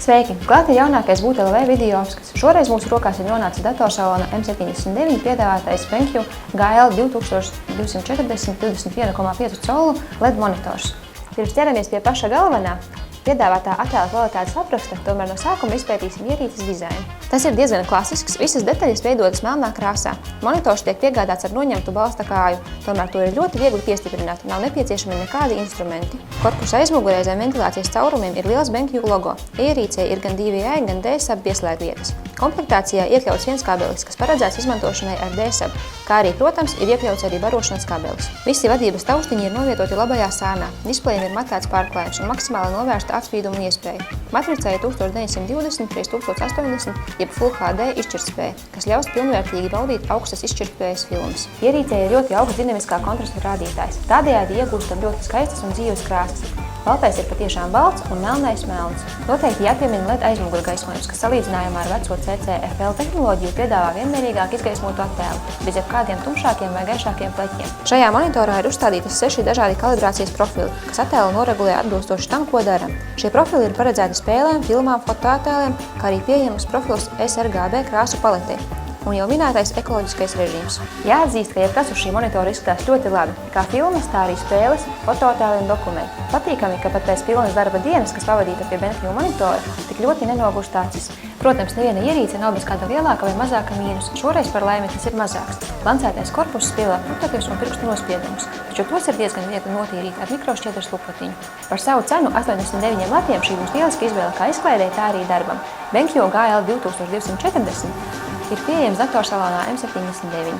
Sveiki! Klāt ir jaunākais BūTLV video apskats. Šoreiz mūsu rokās ir nonācis datorsalona M79 piedāvātais BenQ GL 2240 21,5 colu LED monitors. Pirms ķeramies pie paša galvenā, piedāvātā attēla kvalitātes apraksta, tomēr no sākuma izpētīsim ierīces dizainu. Tas ir diezgan klasisks, visas detaļas veidotas melnā krāsā. Monitors tiek piegādāts ar noņemtu balsta kāju, tomēr to ir ļoti viegli piestiprināt, nav nepieciešami nekādi instrumenti. Korpusa aizmugurē zem ventilācijas caurumiem ir liels BenQ logo. Ierīcē ir gan DVI, gan DSAB pieslēgvietas. Komplektācijā iekļauts viens kabelis, kas paredzēts izmantošanai ar DSAB, kā arī, protams, ir iekļauts arī barošanas kabelis. Visi vadības taustiņi ir novietoti labajā sānā. Displejiem ir matēts pārklājums un maksimāli novērsta atspīduma iespēja. Matricā ir 1920x1080, jeb Full HD izšķirtspēja, kas ļaus pilnvērtīgi baudīt augstas izšķirtspējas filmas. Ierīcē ir ļoti augsts dinamiskā kontrasta rādītājs. Tādējādi iegūstam ļoti skaistas un dzīves krāsas. Baltais ir patiešām balts un melnais melns. Noteikti jāpiemina LED aizmugurgaismojums, kas salīdzinājumā ar veco CCFL tehnoloģiju piedāvā vienmērīgāk izgaismotu attēlu, bez jebkādiem tumšākiem vai gaišākiem pleķiem. Šajā monitorā ir uzstādītas 6 dažādi kalibrācijas profili, kas attēlu noregulē atbilstoši tam, ko dara. Šie profili ir paredzēti spēlēm, filmām, fotoattēliem, kā arī pieejams profils sRGB krāsu paletei un jau minētais ekoloģiskais režīms. Jāatzīst, ka jebkas uz šī monitora izskatās ļoti labi, kā filmas, tā arī spēles, fotoattēli un dokumenti. Patīkami, ka pat pēc pilnas darba dienas, kas pavadīta pie BenQ monitora, tik ļoti nenogurst acis. Protams, neviena ierīce nav bez kāda lielāka vai mazāka mīnusa. Šoreiz par laimi tas ir mazāks. Lancētais korpuss pievelk putekļus un pirkstu nospiedumus, taču tos ir diezgan viegli notīrīt ar mikrošķiedras lupatiņu. Par savu cenu 89 latiem šī būs lieliska izvēle kā izklaidei, tā arī darbam. BenQ GL 2240 ir pieejams datorsalonā M79.